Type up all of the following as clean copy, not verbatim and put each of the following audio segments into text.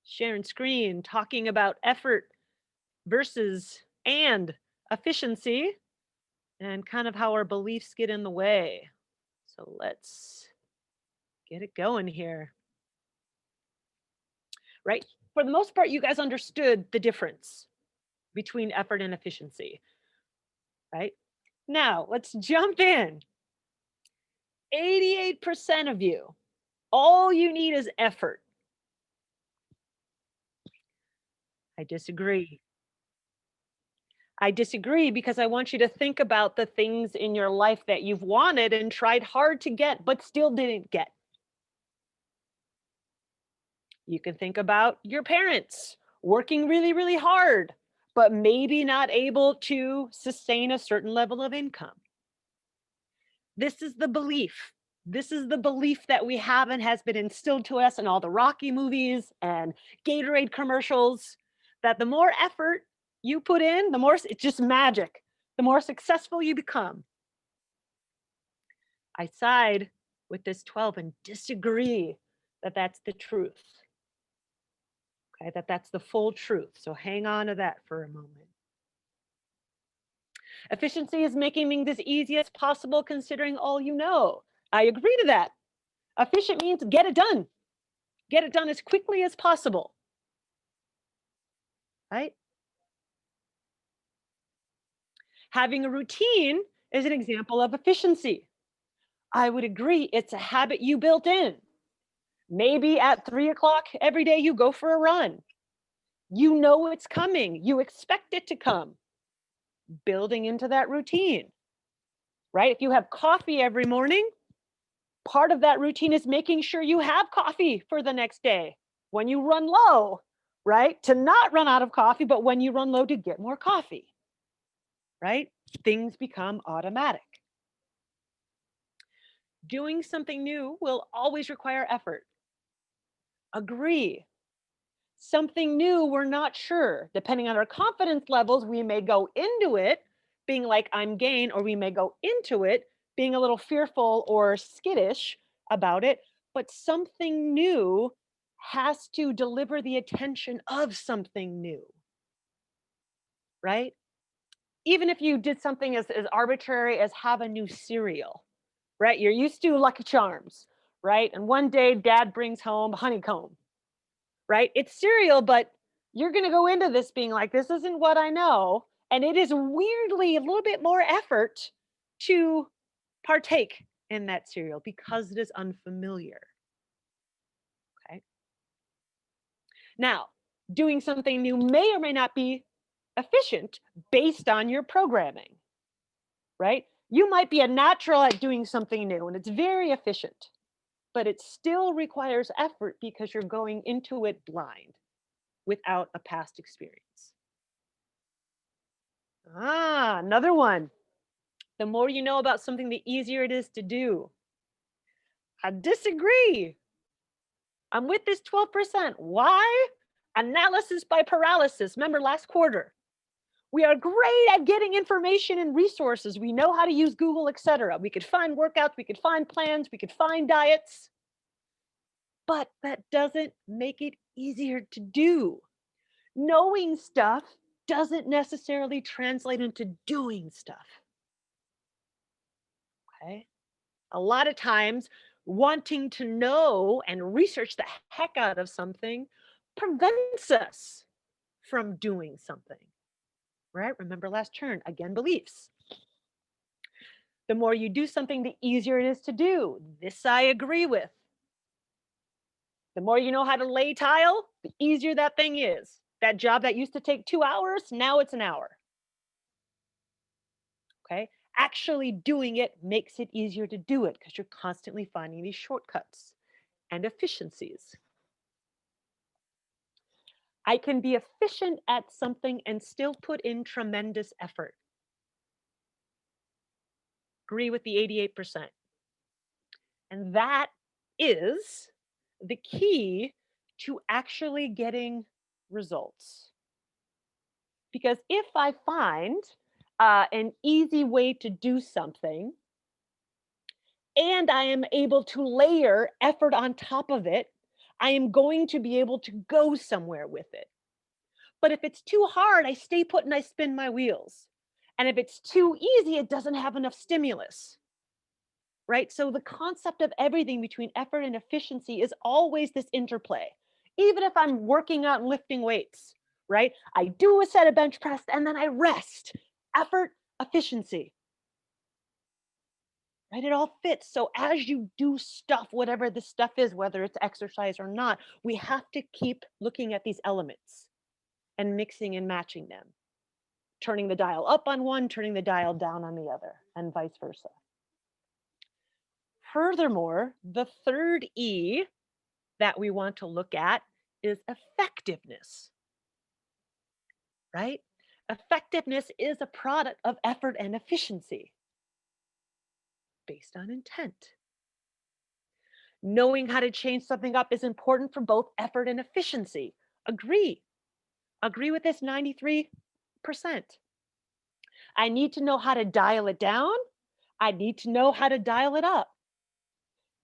sharing screen, talking about effort versus and efficiency and kind of how our beliefs get in the way. So let's get it going here, right? For the most part, you guys understood the difference between effort and efficiency, right? Now, let's jump in. 88% of you, all you need is effort. I disagree. I disagree because I want you to think about the things in your life that you've wanted and tried hard to get, but still didn't get. You can think about your parents working really, really hard, but maybe not able to sustain a certain level of income. This is the belief. This is the belief that we have and has been instilled to us in all the Rocky movies and Gatorade commercials that the more effort you put in, the more it's just magic. The more successful you become. I side with this 12 and disagree that that's the truth. Okay, that's the full truth. So hang on to that for a moment. Efficiency is making things as easy as possible considering all you know. I agree to that. Efficient means get it done. Get it done as quickly as possible. Right? Having a routine is an example of efficiency. I would agree. It's a habit you built in. Maybe at 3 o'clock every day you go for a run. You know it's coming. You expect it to come. Building into that routine, right? If you have coffee every morning, part of that routine is making sure you have coffee for the next day. When you run low, right? To not run out of coffee, but when you run low, to get more coffee, right? Things become automatic. Doing something new will always require effort. Agree. Something new, we're not sure. Depending on our confidence levels, we may go into it being like, I'm game, or we may go into it being a little fearful or skittish about it. But something new has to deliver the attention of something new, right? Even if you did something as arbitrary as have a new cereal, right? You're used to Lucky Charms, right? And one day dad brings home honeycomb, right? It's cereal, but you're going to go into this being like, this isn't what I know. And it is weirdly a little bit more effort to partake in that cereal because it is unfamiliar. Okay. Now, doing something new may or may not be efficient based on your programming, right? You might be a natural at doing something new and it's very efficient, but it still requires effort because you're going into it blind without a past experience. Another one. The more you know about something, the easier it is to do. I disagree. I'm with this 12%. Why? Analysis by paralysis. Remember last quarter. We are great at getting information and resources. We know how to use Google, etc. We could find workouts, we could find plans, we could find diets. But that doesn't make it easier to do. Knowing stuff doesn't necessarily translate into doing stuff. Okay? A lot of times, wanting to know and research the heck out of something prevents us from doing something, right? Remember last turn, again, beliefs. The more you do something, the easier it is to do. This I agree with. The more you know how to lay tile, the easier that thing is. That job that used to take 2 hours, now it's an hour. Okay? Actually doing it makes it easier to do it because you're constantly finding these shortcuts and efficiencies. I can be efficient at something and still put in tremendous effort. Agree with the 88%. And that is the key to actually getting results. Because if I find an easy way to do something and I am able to layer effort on top of it, I am going to be able to go somewhere with it. But if it's too hard, I stay put and I spin my wheels. And if it's too easy, it doesn't have enough stimulus, right? So the concept of everything between effort and efficiency is always this interplay. Even if I'm working out and lifting weights, right? I do a set of bench press and then I rest. Effort, efficiency, right? It all fits. So as you do stuff, whatever the stuff is, whether it's exercise or not, we have to keep looking at these elements and mixing and matching them, turning the dial up on one, turning the dial down on the other, and vice versa. Furthermore, the third E that we want to look at is effectiveness, right? Effectiveness is a product of effort and efficiency based on intent. Knowing how to change something up is important for both effort and efficiency. Agree. Agree with this 93%. I need to know how to dial it down. I need to know how to dial it up.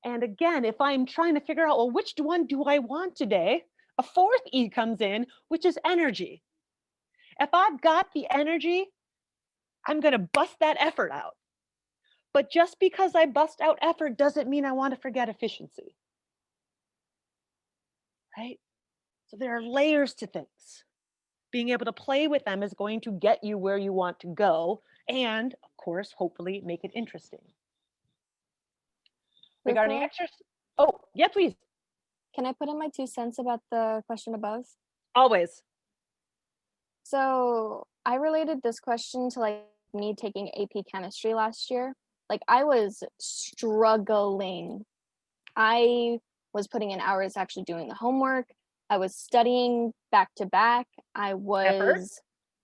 And again, if I'm trying to figure out, well, which one do I want today? A fourth E comes in, which is energy. If I've got the energy, I'm going to bust that effort out. But just because I bust out effort doesn't mean I want to forget efficiency. Right? So there are layers to things. Being able to play with them is going to get you where you want to go. And of course, hopefully make it interesting. Regarding Ripple, exercise. Oh, yeah, please. can I put in my 2 cents about the question above? Always. So I related this question to like me taking AP chemistry last year. Like I was struggling. I was putting in hours actually doing the homework. I was studying back to back. I Effort. was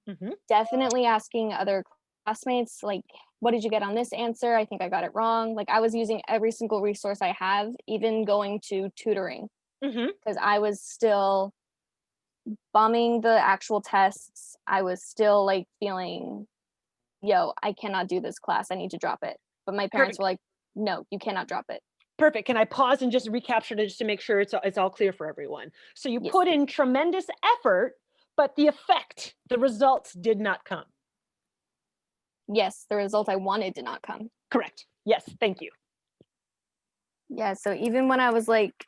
Mhm. definitely asking other classmates, like, what did you get on this answer? I think I got it wrong. Like I was using every single resource I have, even going to tutoring, Mhm. because I was still bombing the actual tests. I was still like feeling, yo, I cannot do this class. I need to drop it. But my parents Perfect. were like, no, you cannot drop it. Perfect. Can I pause and just recapture it just to make sure it's all clear for everyone? So you Yes. put in tremendous effort, but the effect, the results did not come. Yes, the result I wanted did not come. Correct. Yes, thank you. Yeah, so even when I was like,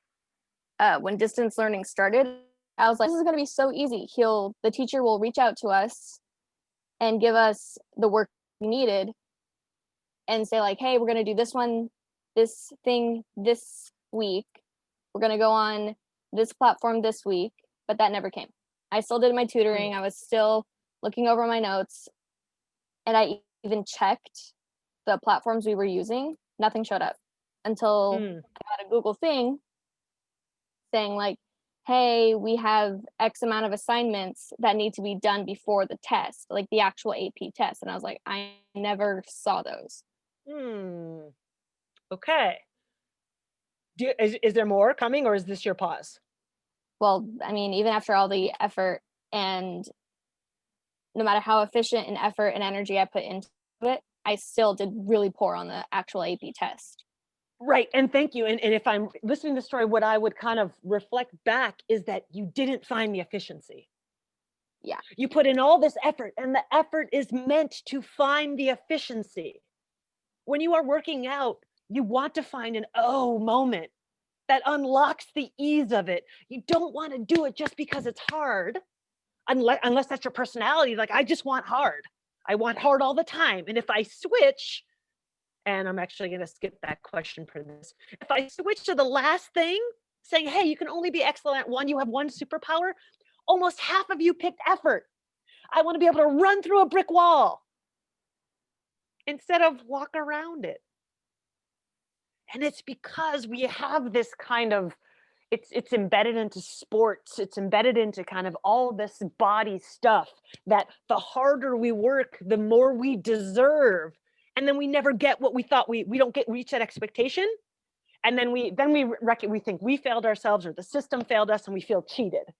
when distance learning started, I was like, this is gonna be so easy. The teacher will reach out to us and give us the work we needed and say like, hey, we're gonna do this one, this thing this week. We're gonna go on this platform this week, but that never came. I still did my tutoring. I was still looking over my notes, and I even checked the platforms we were using. Nothing showed up until I got a Google thing saying like, hey, we have X amount of assignments that need to be done before the test, like the actual AP test. And I was like, I never saw those. Okay. Is there more coming or is this your pause? Well, I mean, even after all the effort and no matter how efficient and effort and energy I put into it, I still did really poor on the actual AP test. Right. And thank you. And if I'm listening to the story, what I would kind of reflect back is that you didn't find the efficiency. Yeah. You put in all this effort, and the effort is meant to find the efficiency. When you are working out, you want to find an oh moment that unlocks the ease of it. You don't want to do it just because it's hard, unless that's your personality. Like, I just want hard. I want hard all the time. And if I switch, and I'm actually going to skip that question for this. If I switch to the last thing, saying, hey, you can only be excellent at one, you have one superpower, almost half of you picked effort. I want to be able to run through a brick wall instead of walk around it. And it's because we have this kind of, it's embedded into sports, it's embedded into kind of all this body stuff, that the harder we work, the more we deserve. And then we never get what we thought. We don't reach that expectation. And then we think we failed ourselves or the system failed us and we feel cheated.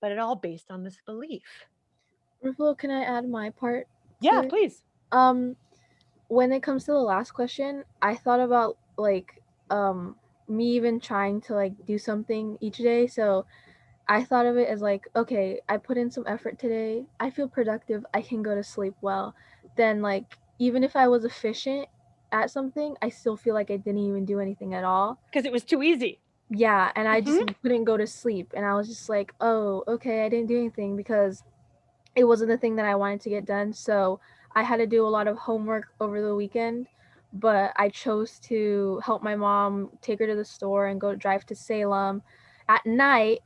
But it all based on this belief. Ripple, can I add my part? Yeah, please. When it comes to the last question, I thought about like me even trying to like do something each day. So I thought of it as like, okay, I put in some effort today. I feel productive. I can go to sleep well. Then like even if I was efficient at something, I still feel like I didn't even do anything at all. Because it was too easy. Yeah, and I just Mhm. couldn't go to sleep, and I was just like, "Oh, okay, I didn't do anything because it wasn't the thing that I wanted to get done." So I had to do a lot of homework over the weekend, but I chose to help my mom take her to the store and go drive to Salem at night.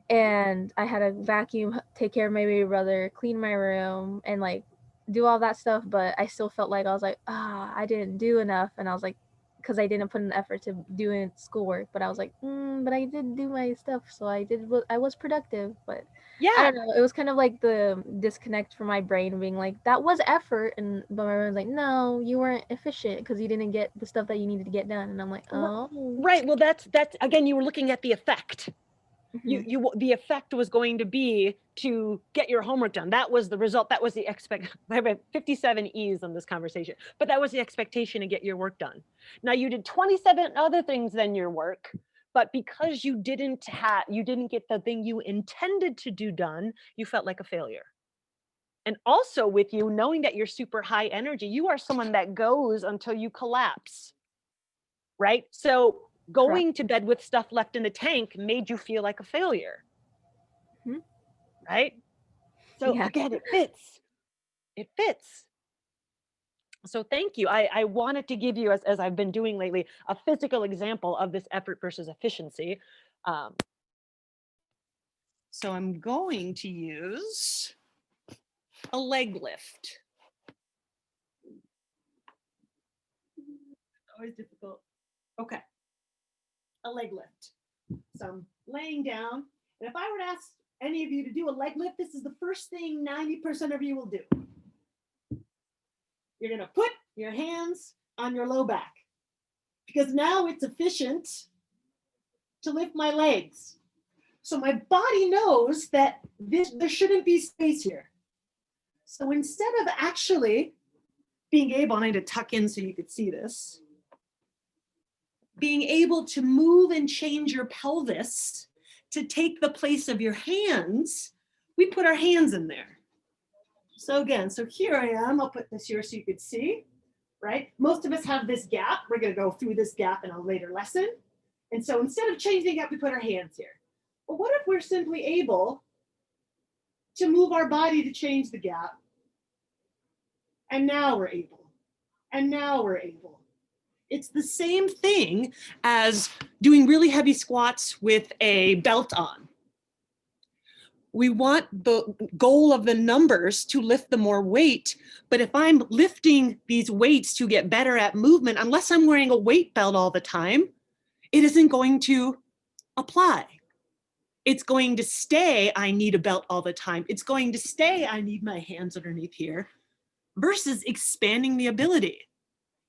And I had to vacuum, take care of my baby brother, clean my room, and like do all that stuff. But I still felt like I was like, I didn't do enough. And I was like, because I didn't put in the effort to doing schoolwork. But I was like, but I did do my stuff, so I was productive. But I Yeah. don't know. It was kind of like the disconnect from my brain being like, that was effort. And but my brain was like, no, you weren't efficient because you didn't get the stuff that you needed to get done. And I'm like, oh. Right. Well, that's again, you were looking at the effect. Mhm. The effect was going to be to get your homework done. That was the result. That was the I have 57 E's on this conversation, but that was the expectation to get your work done. Now you did 27 other things than your work, but because you didn't get the thing you intended to do done, you felt like a failure. And also with you knowing that you're super high energy, you are someone that goes until you collapse, right? So Correct. going to bed with stuff left in the tank made you feel like a failure, Mhm. right? So Yeah. again, it fits. It fits. So thank you. I wanted to give you, as I've been doing lately, a physical example of this effort versus efficiency. Um, so I'm going to use a leg lift. Always difficult. Okay, a leg lift. So I'm laying down, and if I were to ask any of you to do a leg lift, this is the first thing 90% of you will do. You're gonna put your hands on your low back because now it's efficient to lift my legs. So my body knows that there shouldn't be space here. So instead of actually being able, I need to tuck in so you could see this, being able to move and change your pelvis to take the place of your hands, we put our hands in there. So again, so here I am, I'll put this here so you could see, right? Most of us have this gap. We're gonna go through this gap in a later lesson. And so instead of changing the gap, we put our hands here. But what if we're simply able to move our body to change the gap? And now we're able. And now we're able. It's the same thing as doing really heavy squats with a belt on. We want the goal of the numbers to lift the more weight, but if I'm lifting these weights to get better at movement, unless I'm wearing a weight belt all the time, it isn't going to apply. It's going to stay, I need a belt all the time. It's going to stay, I need my hands underneath here, versus expanding the ability.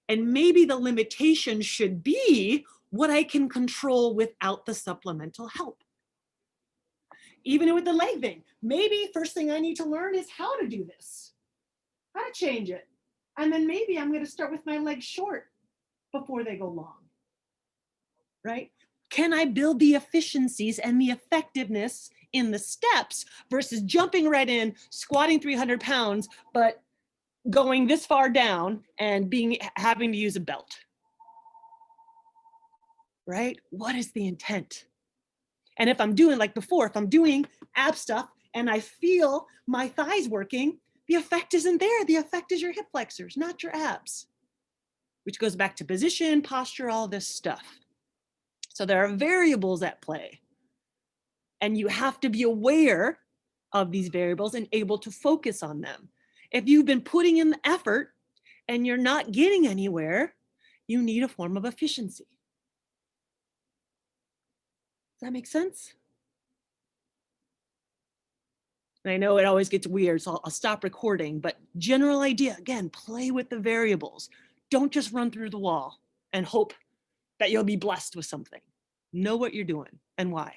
And maybe the limitation should be what I can control without the supplemental help. Even with the leg thing, maybe first thing I need to learn is how to do this, how to change it. And then maybe I'm going to start with my legs short before they go long, right? Can I build the efficiencies and the effectiveness in the steps versus jumping right in, squatting 300 pounds, but going this far down and having to use a belt, right? What is the intent? And if I'm doing, like before, if I'm doing ab stuff and I feel my thighs working, the effect isn't there. The effect is your hip flexors, not your abs, which goes back to position, posture, all this stuff. So there are variables at play. And you have to be aware of these variables and able to focus on them. If you've been putting in the effort and you're not getting anywhere, you need a form of efficiency. Does that make sense? And I know it always gets weird, so I'll stop recording, but general idea, again, play with the variables. Don't just run through the wall and hope that you'll be blessed with something. Know what you're doing and why.